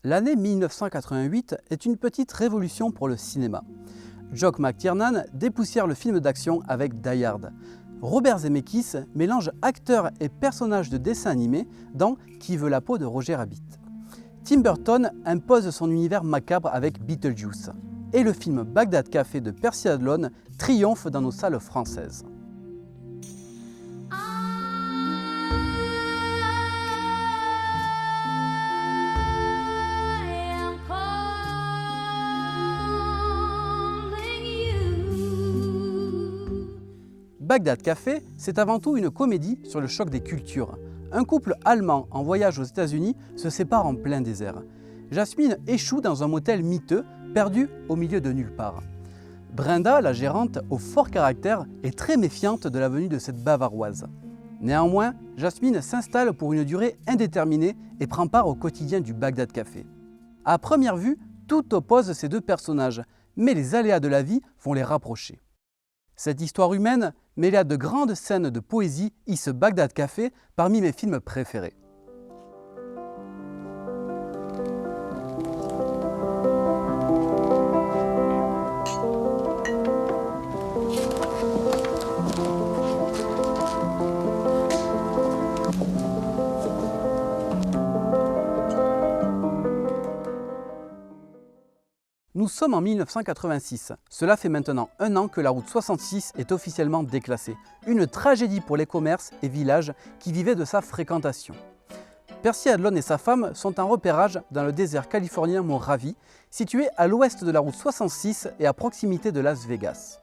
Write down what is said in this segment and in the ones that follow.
L'année 1988 est une petite révolution pour le cinéma. Jock McTiernan dépoussière le film d'action avec Die Hard. Robert Zemeckis mélange acteurs et personnages de dessins animés dans Qui veut la peau de Roger Rabbit. Tim Burton impose son univers macabre avec Beetlejuice. Et le film Bagdad Café de Percy Adlon triomphe dans nos salles françaises. Bagdad Café, c'est avant tout une comédie sur le choc des cultures. Un couple allemand en voyage aux États-Unis se sépare en plein désert. Jasmine échoue dans un motel miteux, perdu au milieu de nulle part. Brenda, la gérante, au fort caractère, est très méfiante de la venue de cette Bavaroise. Néanmoins, Jasmine s'installe pour une durée indéterminée et prend part au quotidien du Bagdad Café. À première vue, tout oppose ces deux personnages, mais les aléas de la vie vont les rapprocher. Cette histoire humaine, mêlée à de grandes scènes de poésie, hisse Bagdad Café parmi mes films préférés. Nous sommes en 1986. Cela fait maintenant un an que la route 66 est officiellement déclassée. Une tragédie pour les commerces et villages qui vivaient de sa fréquentation. Percy Adlon et sa femme sont en repérage dans le désert californien Mojave, situé à l'ouest de la route 66 et à proximité de Las Vegas.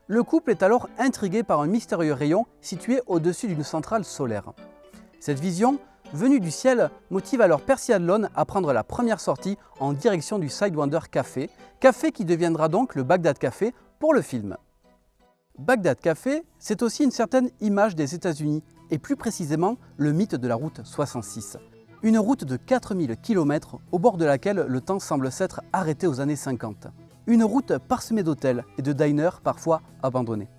Le couple est alors intrigué par un mystérieux rayon situé au-dessus d'une centrale solaire. Cette vision, venue du ciel, motive alors Percy Adlon à prendre la première sortie en direction du Sidewinder Café, café qui deviendra donc le Bagdad Café pour le film. Bagdad Café, c'est aussi une certaine image des États-Unis, et plus précisément le mythe de la route 66. Une route de 4000 km au bord de laquelle le temps semble s'être arrêté aux années 50. Une route parsemée d'hôtels et de diners parfois abandonnés.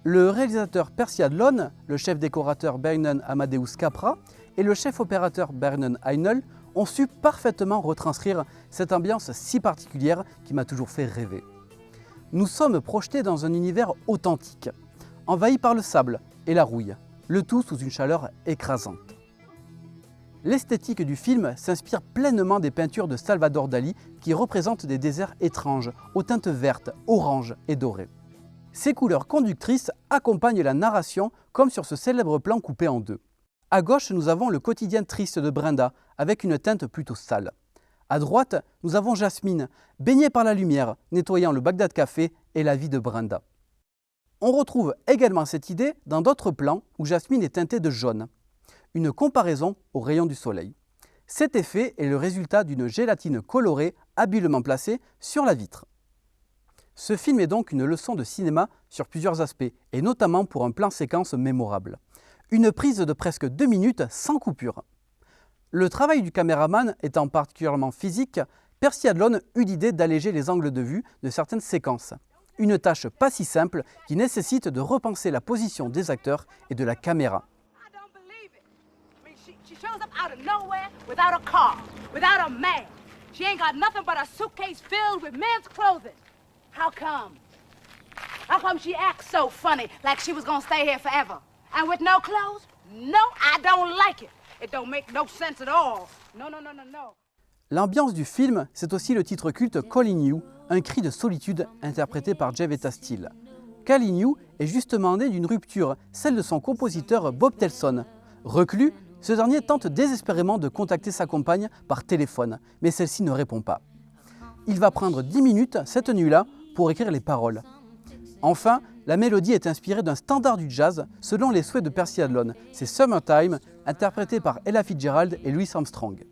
Le réalisateur Percy Adlon, le chef décorateur Bernan Amadeus Capra et le chef opérateur Bernard Heinel ont su parfaitement retranscrire cette ambiance si particulière qui m'a toujours fait rêver. Nous sommes projetés dans un univers authentique, envahi par le sable et la rouille, le tout sous une chaleur écrasante. L'esthétique du film s'inspire pleinement des peintures de Salvador Dali qui représentent des déserts étranges, aux teintes vertes, oranges et dorées. Ces couleurs conductrices accompagnent la narration comme sur ce célèbre plan coupé en deux. À gauche, nous avons le quotidien triste de Brenda, avec une teinte plutôt sale. À droite, nous avons Jasmine, baignée par la lumière, nettoyant le Bagdad Café et la vie de Brenda. On retrouve également cette idée dans d'autres plans où Jasmine est teintée de jaune. Une comparaison aux rayons du soleil. Cet effet est le résultat d'une gélatine colorée habilement placée sur la vitre. Ce film est donc une leçon de cinéma sur plusieurs aspects, et notamment pour un plan séquence mémorable. Une prise de presque 2 minutes sans coupure. Le travail du caméraman étant particulièrement physique, Percy Adlon eut l'idée d'alléger les angles de vue de certaines séquences. Une tâche pas si simple qui nécessite de repenser la position des acteurs et de la caméra. How come? How come she acts so funny, like she was gonna stay here forever? And with no clothes? No, I don't like it. It don't make no sense at all. No. L'ambiance du film, c'est aussi le titre culte Calling You, un cri de solitude interprété par Jevetta Steele. Calling You est justement né d'une rupture, celle de son compositeur Bob Telson. Reclus, ce dernier tente désespérément de contacter sa compagne par téléphone, mais celle-ci ne répond pas. Il va prendre 10 minutes cette nuit-là pour écrire les paroles. Enfin, la mélodie est inspirée d'un standard du jazz selon les souhaits de Percy Adlon. C'est Summertime, interprété par Ella Fitzgerald et Louis Armstrong.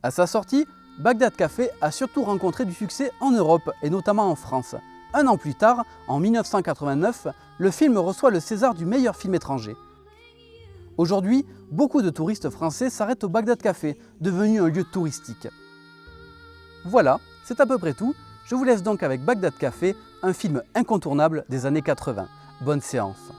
À sa sortie, Bagdad Café a surtout rencontré du succès en Europe et notamment en France. Un an plus tard, en 1989, le film reçoit le César du meilleur film étranger. Aujourd'hui, beaucoup de touristes français s'arrêtent au Bagdad Café, devenu un lieu touristique. Voilà, c'est à peu près tout. Je vous laisse donc avec Bagdad Café, un film incontournable des années 80. Bonne séance.